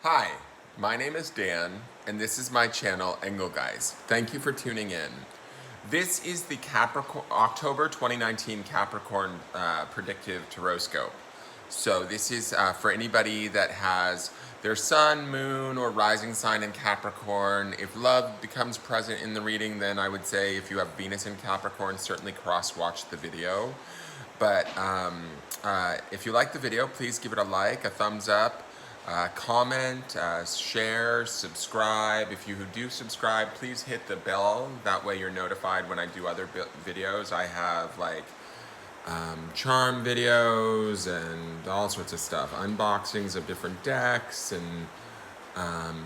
Hi, my name is Dan, and this is my channel, Engelgeist. Thank you for tuning in. This is the Capricorn, October 2019 Capricorn predictive Tarotscope. So this is for anybody that has their sun, moon, or rising sign in Capricorn. If love becomes present in the reading, then I would say if you have Venus in Capricorn, certainly cross-watch the video. But if you like the video, please give it a like, a thumbs up, comment, share, subscribe. If you do subscribe, please hit the bell. That way you're notified when I do other videos. I have like charm videos and all sorts of stuff. Unboxings of different decks and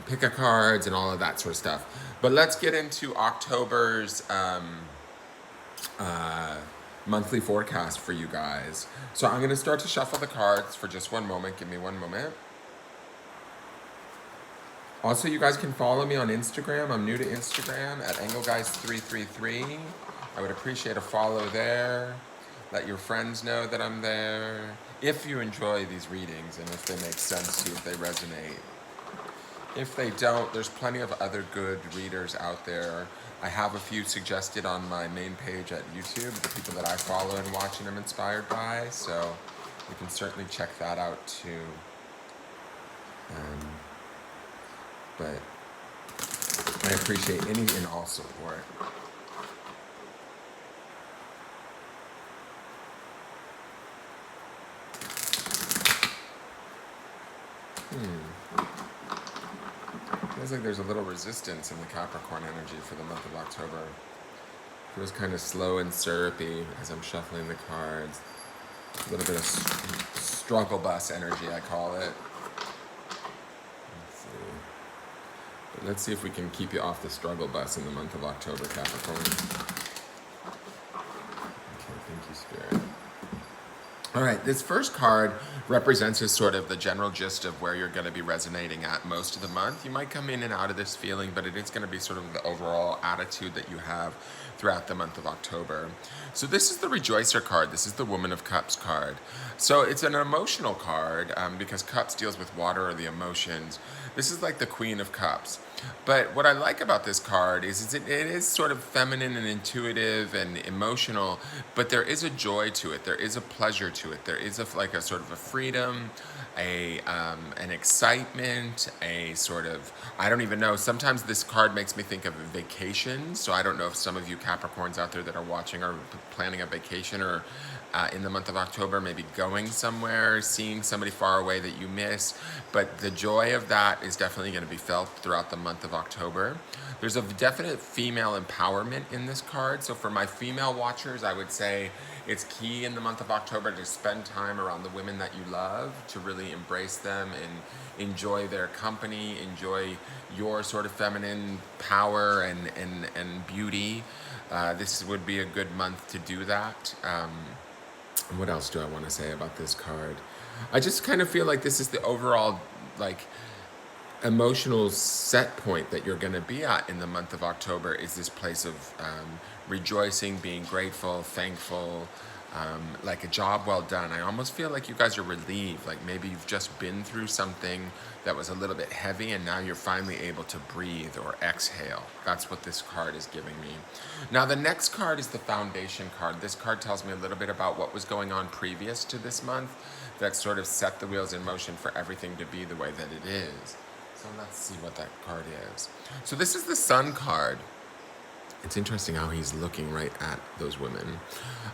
pick-a cards and all of that sort of stuff. But let's get into October's monthly forecast for you guys. So I'm going to start to shuffle the cards for just one moment. Give me one moment. Also, you guys can follow me on Instagram. I'm new to Instagram at Engelgeist333. I would appreciate a follow there. Let your friends know that I'm there. If you enjoy these readings and if they make sense to you, if they resonate. If they don't, there's plenty of other good readers out there. I have a few suggested on my main page at YouTube, the people that I follow and watch and I'm inspired by, so you can certainly check that out too. But I appreciate any and all support. Feels like there's a little resistance in the Capricorn energy for the month of October. Feels kind of slow and syrupy as I'm shuffling the cards. A little bit of struggle bus energy, I call it. Let's see if we can keep you off the struggle bus in the month of October, Capricorn. Okay, thank you, Spirit. All right, this first card represents as sort of the general gist of where you're going to be resonating at most of the month. You might come in and out of this feeling, but it is going to be sort of the overall attitude that you have throughout the month of October. So this is the Rejoicer card. This is the Woman of Cups card. So it's an emotional card because Cups deals with water or the emotions. This is like the Queen of Cups. But what I like about this card is it is sort of feminine and intuitive and emotional, but there is a joy to it. There is a pleasure to it. There is like a sort of a freedom, an excitement, a sort of, I don't even know. Sometimes this card makes me think of a vacation. So I don't know if some of you Capricorns out there that are watching are planning a vacation or in the month of October, maybe going somewhere, seeing somebody far away that you miss. But the joy of that is definitely going to be felt throughout the month of October. There's a definite female empowerment in this card. So for my female watchers, I would say it's key in the month of October to spend time around the women that you love, to really embrace them and enjoy their company, enjoy your sort of feminine power and beauty. This would be a good month to do that. What else do I want to say about this card? I just kind of feel like this is the overall like emotional set point that you're going to be at in the month of October is this place of rejoicing, being grateful, thankful, like a job well done. I almost feel like you guys are relieved, like maybe you've just been through something that was a little bit heavy and now you're finally able to breathe or exhale. That's what this card is giving me. Now the next card is the Foundation card. This card tells me a little bit about what was going on previous to this month that sort of set the wheels in motion for everything to be the way that it is. So let's see what that card is. So this is the Sun card. It's interesting how he's looking right at those women.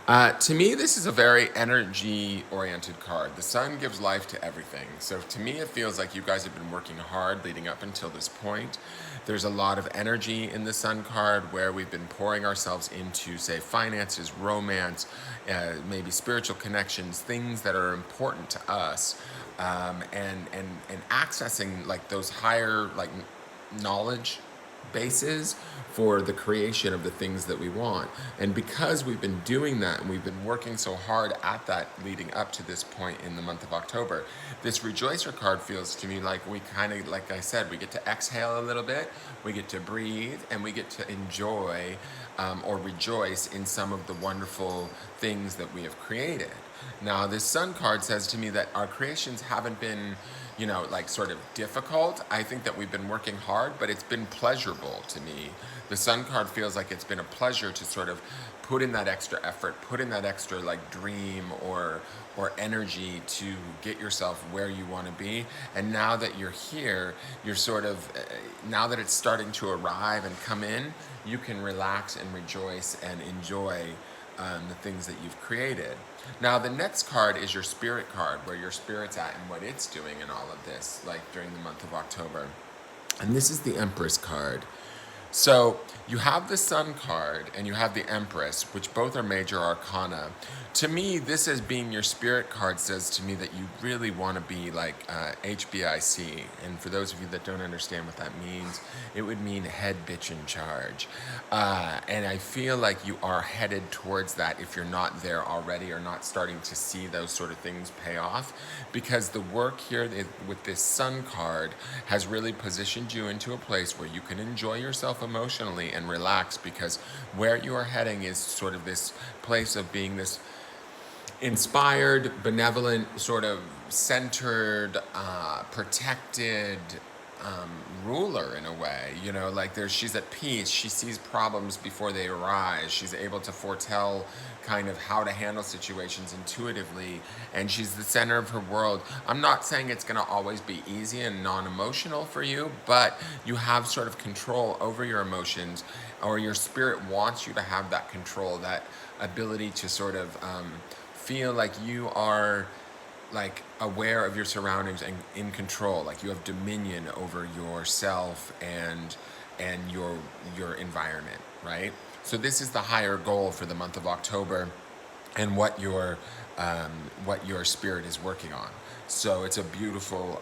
To me, this is a very energy-oriented card. The sun gives life to everything. So to me, it feels like you guys have been working hard leading up until this point. There's a lot of energy in the sun card where we've been pouring ourselves into, say, finances, romance, maybe spiritual connections, things that are important to us, and accessing like those higher like knowledge bases for the creation of the things that we want. And because we've been doing that and we've been working so hard at that leading up to this point in the month of October, this Rejoicer card feels to me like we kind of, like I said, we get to exhale a little bit, we get to breathe, and we get to enjoy or rejoice in some of the wonderful things that we have created. Now, this Sun card says to me that our creations haven't been like sort of difficult. I think that we've been working hard, but it's been pleasurable to me. The Sun card feels like it's been a pleasure to sort of put in that extra effort, put in that extra like dream or energy to get yourself where you want to be. And now that you're here, you're sort of now that it's starting to arrive and come in, you can relax and rejoice and enjoy the things that you've created. Now, the next card is your spirit card, where your spirit's at and what it's doing in all of this, like during the month of October. And this is the Empress card. So you have the Sun card and you have the Empress, which both are major arcana. To me, this as being your spirit card says to me that you really want to be like HBIC. And for those of you that don't understand what that means, it would mean head bitch in charge. And I feel like you are headed towards that if you're not there already or not starting to see those sort of things pay off. Because the work here with this Sun card has really positioned you into a place where you can enjoy yourself emotionally and relax, because where you are heading is sort of this place of being this inspired, benevolent, sort of centered, protected ruler in a way. Like she's at peace. She sees problems before they arise. She's able to foretell kind of how to handle situations intuitively, and she's the center of her world. I'm not saying it's going to always be easy and non-emotional for you, but you have sort of control over your emotions, or your spirit wants you to have that control, that ability to sort of feel like you are like aware of your surroundings and in control, like you have dominion over yourself and your environment, right? So this is the higher goal for the month of October, and what your spirit is working on. So it's a beautiful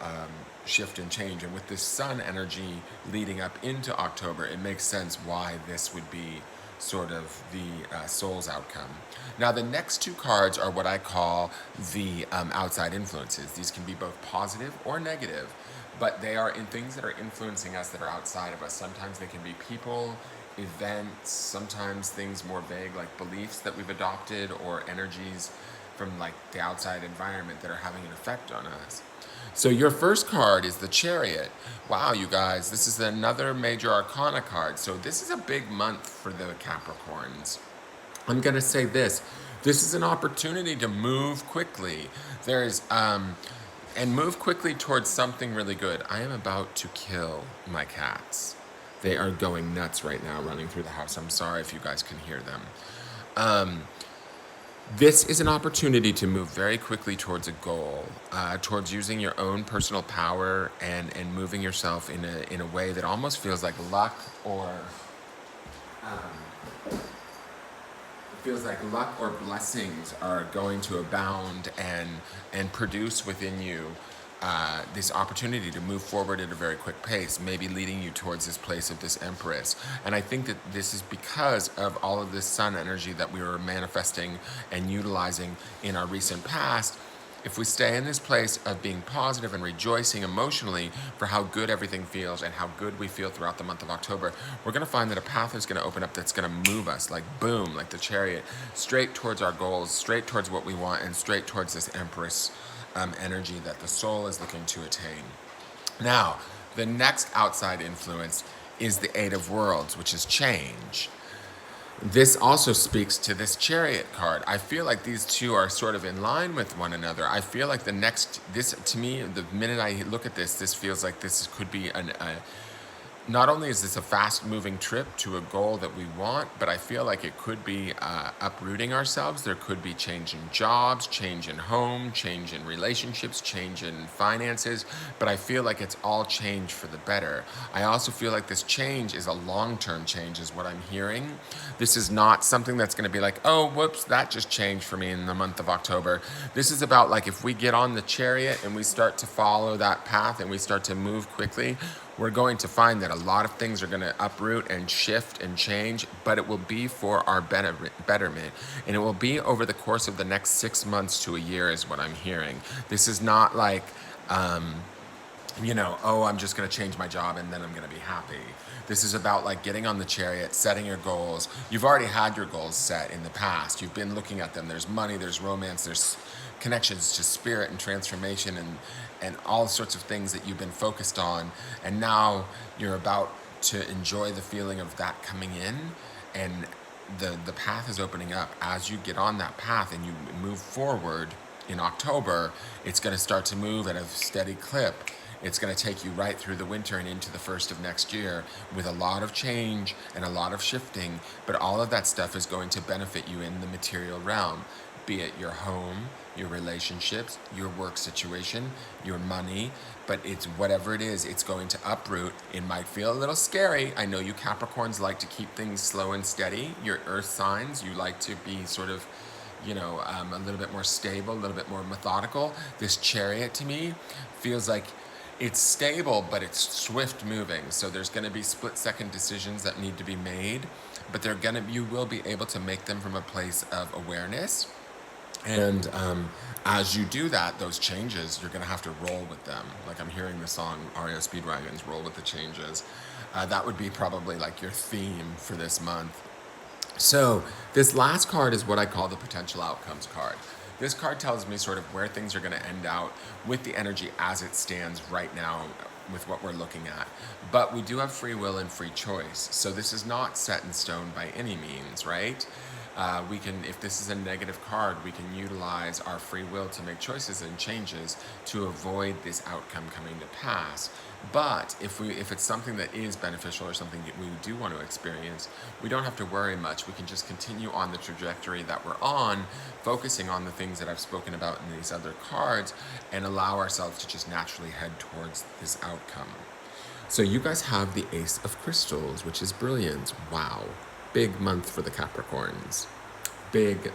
shift and change. And with this Sun energy leading up into October, it makes sense why this would be sort of the soul's outcome. Now, the next two cards are what I call the outside influences. These can be both positive or negative, but they are in things that are influencing us that are outside of us. Sometimes they can be people, events, sometimes things more vague like beliefs that we've adopted, or energies from like the outside environment that are having an effect on us. So your first card is the Chariot. Wow, you guys, this is another major arcana card. So this is a big month for the Capricorns. I'm going to say this. This is an opportunity to move quickly. And move quickly towards something really good. I am about to kill my cats. They are going nuts right now, running through the house. I'm sorry if you guys can hear them. This is an opportunity to move very quickly towards a goal, towards using your own personal power and moving yourself in a way that almost feels like luck, or blessings are going to abound and produce within you this opportunity to move forward at a very quick pace, maybe leading you towards this place of this Empress. And I think that this is because of all of this Sun energy that we were manifesting and utilizing in our recent past. If we stay in this place of being positive and rejoicing emotionally for how good everything feels and how good we feel throughout the month of October, we're going to find that a path is going to open up that's going to move us, like boom, like the Chariot, straight towards our goals, straight towards what we want, and straight towards this Empress energy that the soul is looking to attain. Now, the next outside influence is the Eight of Worlds, which is change. This also speaks to this Chariot card. I feel like these two are sort of in line with one another. I feel like to me, the minute I look at this feels like this could be not only is this a fast-moving trip to a goal that we want, but I feel like it could be uprooting ourselves. There could be change in jobs, change in home, change in relationships, change in finances, but I feel like it's all change for the better. I also feel like this change is a long-term change is what I'm hearing. This is not something that's going to be like, oh, whoops, that just changed for me in the month of October. This is about like if we get on the Chariot and we start to follow that path and we start to move quickly, we're going to find that a lot of things are going to uproot and shift and change, but it will be for our betterment. And it will be over the course of the next 6 months to a year is what I'm hearing. This is not like, I'm just going to change my job and then I'm going to be happy. This is about like getting on the Chariot, setting your goals. You've already had your goals set in the past. You've been looking at them. There's money, there's romance, there's connections to spirit and transformation and all sorts of things that you've been focused on. And now you're about to enjoy the feeling of that coming in, and the path is opening up. As you get on that path and you move forward in October, it's going to start to move at a steady clip. It's going to take you right through the winter and into the first of next year with a lot of change and a lot of shifting, but all of that stuff is going to benefit you in the material realm, be it your home, your relationships, your work situation, your money, but it's whatever it is, it's going to uproot. It might feel a little scary. I know you Capricorns like to keep things slow and steady. Your earth signs, you like to be sort of, a little bit more stable, a little bit more methodical. This Chariot to me feels like it's stable, but it's swift moving. So there's going to be split-second decisions that need to be made, but you will be able to make them from a place of awareness. And as you do that, those changes, you're going to have to roll with them. Like I'm hearing the song REO Speedwagon's Roll with the Changes. That would be probably like your theme for this month. So this last card is what I call the potential outcomes card. This card tells me sort of where things are going to end out with the energy as it stands right now with what we're looking at. But we do have free will and free choice. So this is not set in stone by any means, right? We can, if this is a negative card, we can utilize our free will to make choices and changes to avoid this outcome coming to pass. But if it's something that is beneficial or something that we do want to experience, we don't have to worry much. We can just continue on the trajectory that we're on, focusing on the things that I've spoken about in these other cards, and allow ourselves to just naturally head towards this outcome. So you guys have the Ace of Crystals, which is brilliant. Wow. Big month for the Capricorns. Big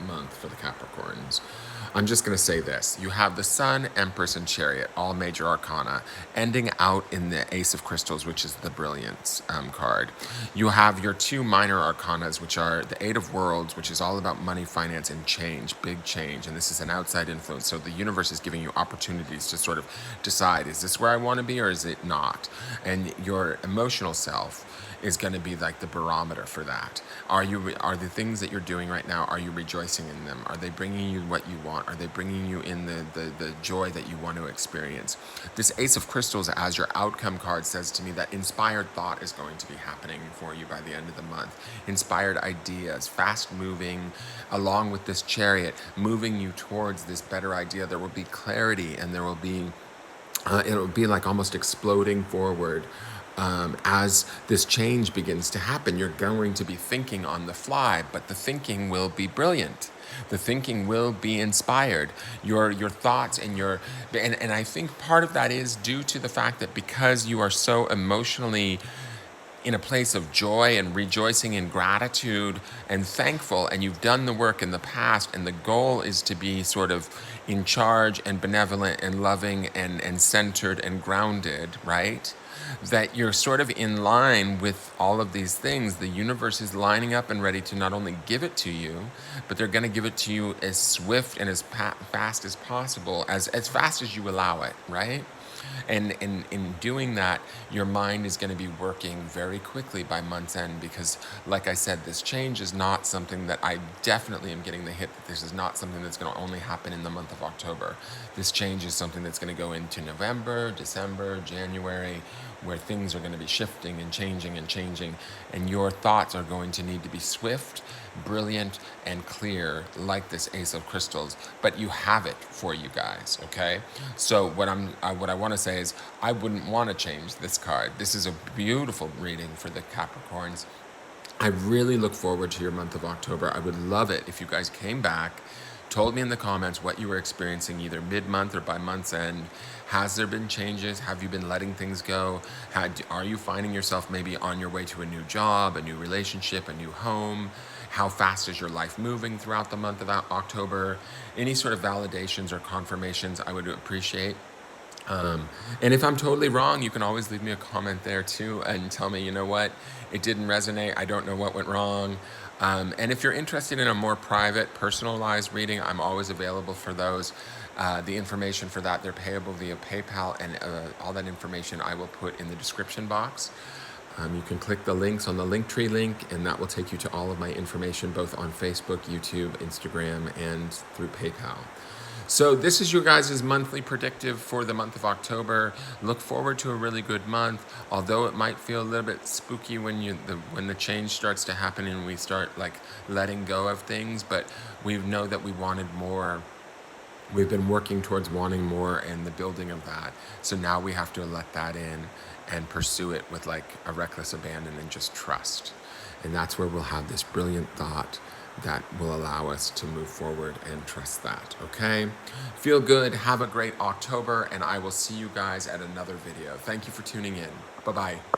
month for the Capricorns. I'm just going to say this. You have the Sun, Empress, and Chariot, all major arcana, ending out in the Ace of Crystals, which is the Brilliance card. You have your two minor arcanas, which are the Eight of Worlds, which is all about money, finance, and change, big change. And this is an outside influence. So the universe is giving you opportunities to sort of decide, is this where I want to be or is it not? And your emotional self is going to be like the barometer for that. Are the things that you're doing right now, are you rejoicing in them? Are they bringing you what you want? Are they bringing you in the joy that you want to experience? This Ace of Crystals as your outcome card says to me that inspired thought is going to be happening for you by the end of the month. Inspired ideas, fast moving, along with this Chariot, moving you towards this better idea. There will be clarity and there will be, it'll be like almost exploding forward. As this change begins to happen, you're going to be thinking on the fly, but the thinking will be brilliant. The thinking will be inspired. Your thoughts and and I think part of that is due to the fact that because you are so emotionally in a place of joy and rejoicing and gratitude and thankful, and you've done the work in the past, and the goal is to be sort of in charge and benevolent and loving and centered and grounded, right? That you're sort of in line with all of these things. The universe is lining up and ready to not only give it to you, but they're going to give it to you as swift and as fast as possible, as fast as you allow it, right? And in doing that, your mind is going to be working very quickly by month's end because, like I said, this change is not something that I definitely am getting the hit that this is not something that's going to only happen in the month of October. This change is something that's going to go into November, December, January, where things are going to be shifting and changing, and your thoughts are going to need to be swift, brilliant, and clear, like this Ace of Crystals. But you have it for you guys, okay? So what I want to say is I wouldn't want to change this card. This is a beautiful reading for the Capricorns. I really look forward to your month of October. I would love it if you guys came back, told me in the comments what you were experiencing either mid-month or by month's end. Has there been changes? Have you been letting things go? Are you finding yourself maybe on your way to a new job, a new relationship, a new home? How fast is your life moving throughout the month of October? Any sort of validations or confirmations I would appreciate. And if I'm totally wrong, you can always leave me a comment there too and tell me, you know what, it didn't resonate. I don't know what went wrong. And if you're interested in a more private, personalized reading, I'm always available for those. The information for that, they're payable via PayPal, and all that information I will put in the description box. You can click the links on the Linktree link, and that will take you to all of my information, both on Facebook, YouTube, Instagram, and through PayPal. So this is your guys' monthly predictive for the month of October. Look forward to a really good month, although it might feel a little bit spooky when when the change starts to happen and we start like letting go of things, but we know that we wanted more. We've been working towards wanting more and the building of that. So now we have to let that in and pursue it with like a reckless abandon and just trust. And that's where we'll have this brilliant thought that will allow us to move forward and trust that, okay? Feel good, have a great October, and I will see you guys at another video. Thank you for tuning in. Bye-bye.